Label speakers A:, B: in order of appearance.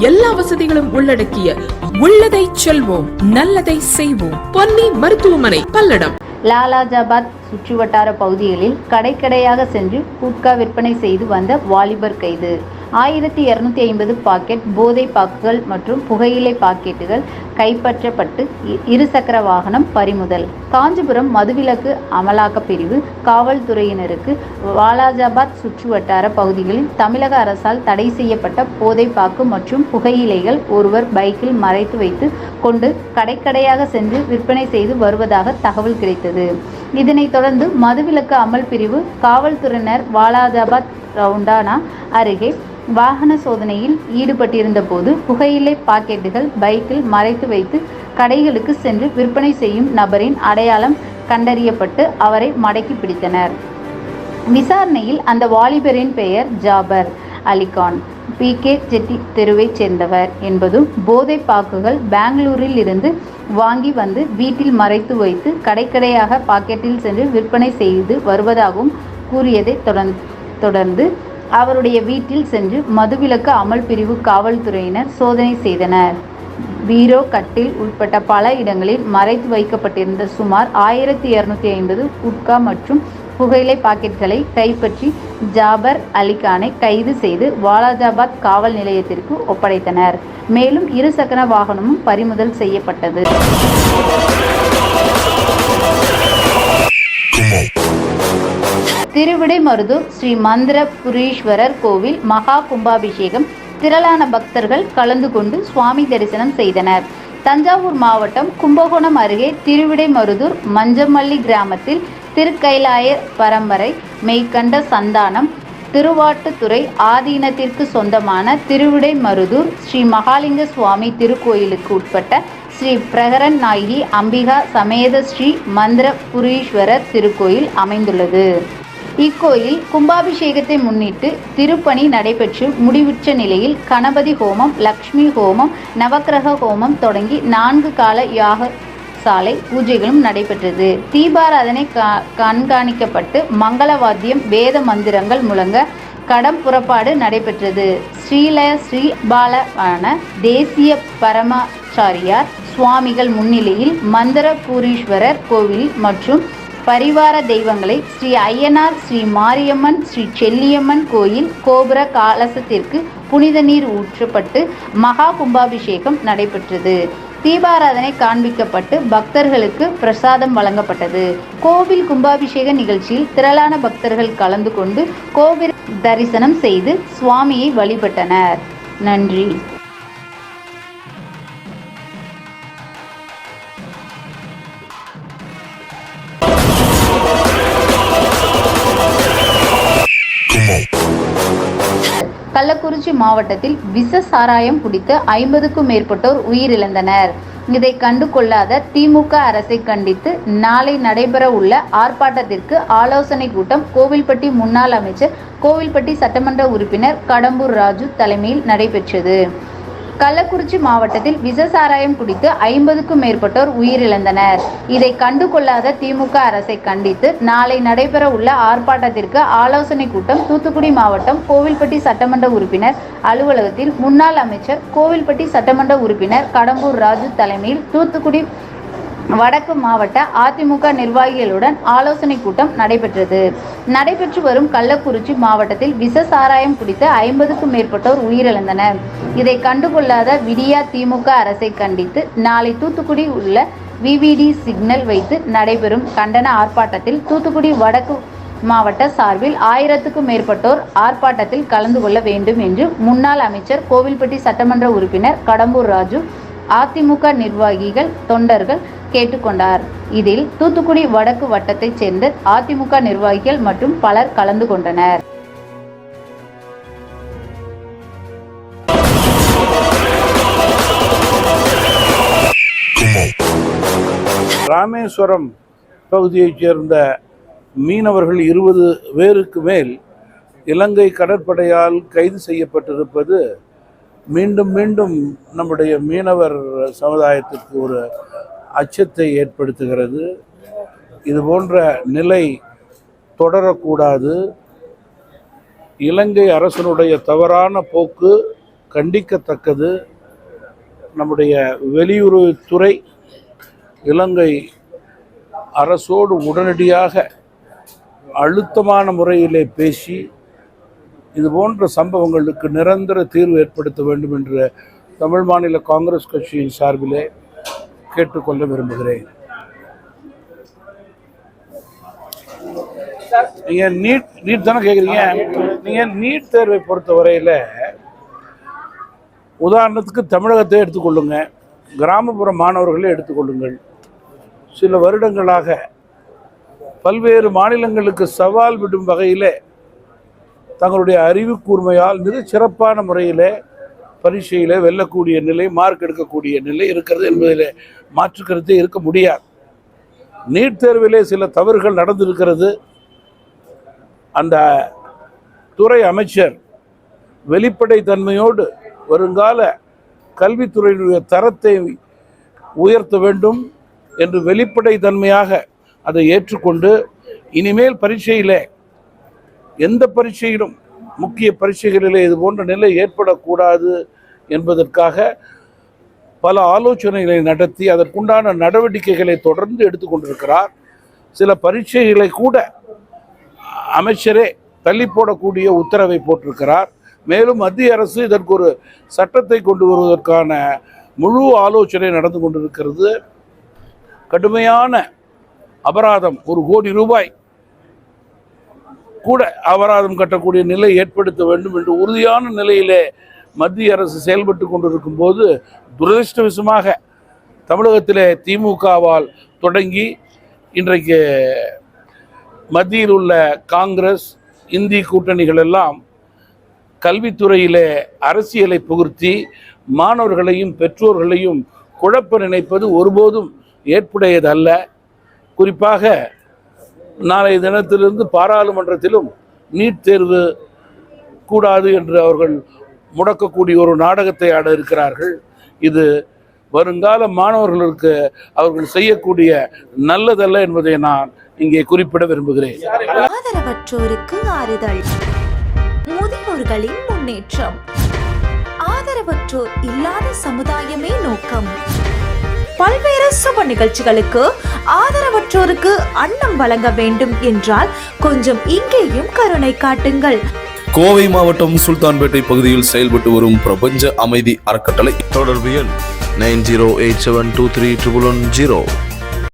A: எல்லா வசதிகளும் உள்ளடக்கிய உள்ளதை செல்வோம் நல்லதை செய்வோம் பொன்னி மருத்துவமனை பல்லடம்.
B: லாலாஜாபாத் சுற்றுவட்டார பகுதிகளில் கடையாக சென்று குட்கா விற்பனை செய்து வந்த வாலிபர் கைது. 1250 பாக்கெட் போதை பாக்குகள் மற்றும் புகையிலை பாக்கெட்டுகள் கைப்பற்றப்பட்டு இருசக்கர வாகனம் பறிமுதல். காஞ்சிபுரம் மதுவிலக்கு அமலாக்க பிரிவு காவல்துறையினருக்கு வாலாஜாபாத் சுற்றுவட்டார பகுதிகளில் தமிழக அரசால் தடை செய்யப்பட்ட போதை பாக்கு மற்றும் புகையிலைகள் ஒருவர் பைக்கில் மறைத்து வைத்து கொண்டு கடையாக சென்று விற்பனை செய்து வருவதாக தகவல் கிடைத்தது. இதனைத் தொடர்ந்து மதுவிலக்கு அமல் பிரிவு காவல்துறையினர் வாலாஜாபாத் ரவுண்டானா அருகே வாகன சோதனையில் ஈடுபட்டிருந்த போது புகையிலை பாக்கெட்டுகள் பைக்கில் மறைத்து வைத்து கடைகளுக்கு சென்று விற்பனை செய்யும் நபரின் அடையாளம் கண்டறியப்பட்டு அவரை மடக்கி பிடித்தனர். விசாரணையில் அந்த வாலிபரின் பெயர் ஜாபர் அலிகான், PK செட்டி தெருவைச் சேர்ந்தவர் என்பதும் போதை பாக்குகள் பெங்களூரில் இருந்து வாங்கி வந்து வீட்டில் மறைத்து வைத்து கடையாக பாக்கெட்டில் சென்று விற்பனை செய்து வருவதாகவும் கூறியதை தொடர்ந்து அவருடைய வீட்டில் சென்று மதுவிலக்கு அமல் பிரிவு காவல்துறையினர் சோதனை செய்தனர். பீரோ, கட்டில் உட்பட்ட பல இடங்களில் மறைத்து வைக்கப்பட்டிருந்த சுமார் 1250 குட்கா மற்றும் புகையிலை பாக்கெட்களை கைப்பற்றி ஜாபர் அலிகானை கைது செய்து வாலாஜாபாத் காவல் நிலையத்திற்கு ஒப்படைத்தனர். மேலும் இருசக்கர வாகனமும் பறிமுதல் செய்யப்பட்டது. திருவிடைமருதூர் ஸ்ரீ மந்திரபுரீஸ்வரர் கோவில் மகா கும்பாபிஷேகம். திரளான பக்தர்கள் கலந்து கொண்டு சுவாமி தரிசனம் செய்தனர். தஞ்சாவூர் மாவட்டம் கும்பகோணம் அருகே திருவிடைமருதூர் மஞ்சமல்லி கிராமத்தில் திருக்கைலாய பரம்பரை மெய்கண்ட சந்தானம் திருவாட்டுத்துறை ஆதீனத்திற்கு சொந்தமான திருவிடைமருதூர் ஸ்ரீ மகாலிங்க சுவாமி திருக்கோயிலுக்கு உட்பட்ட ஸ்ரீ பிரகரன் நாயகி அம்பிகா சமேத ஸ்ரீ மந்திரபுரீஸ்வரர் திருக்கோயில் அமைந்துள்ளது. இக்கோயில் கும்பாபிஷேகத்தை முன்னிட்டு திருப்பணி நடைபெற்று முடிவுற்ற நிலையில் கணபதி ஹோமம், லக்ஷ்மி ஹோமம், நவக்கிரக ஹோமம் தொடங்கி 4 கால யாக சாலை பூஜைகளும் நடைபெற்றது. தீபாராதனை கண்காணிக்கப்பட்டு மங்களவாத்தியம், வேத மந்திரங்கள் முழங்க கடம் புறப்பாடு நடைபெற்றது. ஸ்ரீ பாலவான தேசிய பரமாச்சாரியார் சுவாமிகள் முன்னிலையில் மந்திரபுரீஸ்வரர் கோவில் மற்றும் பரிவார தெய்வங்களை ஸ்ரீ ஐயனார், ஸ்ரீ மாரியம்மன், ஸ்ரீ செல்லியம்மன் கோயில் கோபுர கலசத்திற்கு புனித நீர் ஊற்றப்பட்டு மகா கும்பாபிஷேகம் நடைபெற்றது. தீபாராதனை காண்பிக்கப்பட்டு பக்தர்களுக்கு பிரசாதம் வழங்கப்பட்டது. கோவில் கும்பாபிஷேக நிகழ்ச்சியில் திரளான பக்தர்கள் கலந்து கொண்டு கோவில் தரிசனம் செய்து சுவாமியை வழிபட்டனர். நன்றி. கள்ளக்குறிச்சி மாவட்டத்தில் விஷ சாராயம் குடித்து 50க்கும் மேற்பட்டோர் உயிரிழந்தனர். இதை கண்டு கொள்ளாத திமுக அரசை கண்டித்து நாளை நடைபெற உள்ள ஆர்ப்பாட்டத்திற்கு ஆலோசனை கூட்டம் கோவில்பட்டி முன்னாள் அமைச்சர், கோவில்பட்டி சட்டமன்ற உறுப்பினர் கடம்பூர் ராஜு தலைமையில் நடைபெற்றது. கள்ளக்குறிச்சி மாவட்டத்தில் விஷ சாராயம் குடித்து 50க்கும் மேற்பட்டோர் உயிரிழந்தனர். இதை கண்டு கொள்ளாத திமுக அரசை கண்டித்து நாளை நடைபெற உள்ள ஆர்ப்பாட்டத்திற்கு ஆலோசனை கூட்டம் தூத்துக்குடி மாவட்டம் கோவில்பட்டி சட்டமன்ற உறுப்பினர் அலுவலகத்தில் முன்னாள் அமைச்சர், கோவில்பட்டி சட்டமன்ற உறுப்பினர் கடம்பூர் ராஜு தலைமையில் தூத்துக்குடி வடக்கு மாவட்ட அதிமுக நிர்வாகிகளுடன் ஆலோசனை கூட்டம் நடைபெற்றது. நடைபெற்று வரும் கள்ளக்குறிச்சி மாவட்டத்தில் விஷ சாராயம் குடித்து 50க்கும் மேற்பட்டோர் உயிரிழந்தனர். இதை கண்டுகொள்ளாத விடியா திமுக அரசை கண்டித்து நாளை தூத்துக்குடி உள்ள VVD சிக்னல் வைத்து நடைபெறும் கண்டன ஆர்ப்பாட்டத்தில் தூத்துக்குடி வடக்கு மாவட்ட சார்பில் 1000க்கும் மேற்பட்டோர் ஆர்ப்பாட்டத்தில் கலந்து கொள்ள வேண்டும் என்று முன்னாள் அமைச்சர், கோவில்பட்டி சட்டமன்ற உறுப்பினர் கடம்பூர் ராஜு அதிமுக நிர்வாகிகள், தொண்டர்கள் கேட்டுக்கொண்டார். இதில் தூத்துக்குடி வடக்கு வட்டத்தைச் சேர்ந்த அதிமுக நிர்வாகிகள் மற்றும் பலர் கலந்து கொண்டனர்.
C: ராமேஸ்வரம் பகுதியைச் சேர்ந்த மீனவர்கள் 20 பேருக்கு மேல் இலங்கை கடற்படையால் கைது செய்யப்பட்டிருப்பது மீண்டும் மீண்டும் நம்முடைய மீனவர் சமுதாயத்திற்கு ஒரு அச்சத்தை ஏற்படுத்துகிறது. இது போன்ற நிலை தொடரக்கூடாது. இலங்கை அரசனுடைய தவறான போக்கு கண்டிக்கத்தக்கது. நம்முடைய வெளியுறவுத்துறை இலங்கை அரசோடு உடனடியாக அழுத்தமான முறையிலே பேசி இது போன்ற சம்பவங்களுக்கு நிரந்தர தீர்வு ஏற்படுத்த வேண்டும் என்று தமிழ் மாநில காங்கிரஸ் கட்சியின் சார்பிலே கேட்டுக்கொள்ள விரும்புகிறேன். நீங்க நீட் தானே கேட்குறீங்க. நீங்க நீட் தேர்வை பொறுத்தவரையில் உதாரணத்துக்கு தமிழகத்தை எடுத்துக்கொள்ளுங்க, கிராமப்புற மாணவர்களை எடுத்துக்கொள்ளுங்கள். சில வருடங்களாக பல்வேறு மாநிலங்களுக்கு சவால் விடும் வகையில் தங்களுடைய அறிவு கூர்மையால் மிக சிறப்பான முறையில் பரீட்சையில் வெல்லக்கூடிய நிலை, மார்க் எடுக்கக்கூடிய நிலை இருக்கிறது என்பதில் மாற்றுக்கருத்தே இருக்க முடியாது. நீட் தேர்விலே சில தவறுகள் நடந்திருக்கிறது. அந்த துறை அமைச்சர் வெளிப்படைத்தன்மையோடு வருங்கால கல்வித்துறையினுடைய தரத்தை உயர்த்த வேண்டும் என்று வெளிப்படைத்தன்மையாக அதை ஏற்றுக்கொண்டு இனிமேல் பரீட்சையில் எந்த பரீட்சையிலும் முக்கிய பரீட்சைகளிலே இது போன்ற நிலை ஏற்படக்கூடாது என்பதற்காக பல ஆலோசனைகளை நடத்தி அதற்குண்டான நடவடிக்கைகளை தொடர்ந்து எடுத்துக்கொண்டிருக்கிறார். சில பரீட்சைகளை கூட அமைச்சரே தள்ளி போடக்கூடிய உத்தரவை போட்டிருக்கிறார். மேலும் மத்திய அரசு இதற்கு ஒரு சட்டத்தை கொண்டு வருவதற்கான முழு ஆலோசனை நடந்து கொண்டிருக்கிறது. கடுமையான அபராதம், 1 கோடி ரூபாய் கூட அபராதம் கட்டக்கூடிய நிலை ஏற்படுத்த வேண்டும் என்று உறுதியான நிலையிலே மத்திய அரசு செயல்பட்டு கொண்டிருக்கும் போது துரதிருஷ்டவசமாக தமிழகத்திலே திமுகவால் தொடங்கி இன்றைக்கு மத்தியில் உள்ள காங்கிரஸ், இந்தி கூட்டணிகள் எல்லாம் கல்வித்துறையிலே அரசியலை புகுத்தி மாணவர்களையும் பெற்றோர்களையும் குழப்ப நினைப்பது ஒருபோதும் ஏற்புடையதல்ல. குறிப்பாக நாளைய தினத்திலிருந்து பாராளுமன்றத்திலும் நீட் தேர்வு கூடாது என்று அவர்கள் முடக்கக்கூடிய ஒரு நாடகத்தை ஆட இருக்கிறார்கள். இது வருங்கால மாணவர்களுக்கு அவர்கள் செய்யக்கூடிய நல்லதல்ல என்பதை நான் இங்கே குறிப்பிட விரும்புகிறேன்.
D: ஆதரவற்றோருக்கு ஆறுதல், முதியோர்களின் முன்னேற்றம், ஆதரவற்றோர் இல்லாத சமுதாயமே நோக்கம். பல்வேறு சுப நிகழ்ச்சிகளுக்கு ஆதரவற்றோருக்கு அன்னம் வழங்க வேண்டும் என்றால் கொஞ்சம் இங்கேயும் கருணை காட்டுங்கள்.
E: கோவை மாவட்டம் சுல்தான்பேட்டை பகுதியில் செயல்பட்டு வரும் பிரபஞ்ச அமைதி அறக்கட்டளை. தொடர்பு எண் 9087231110.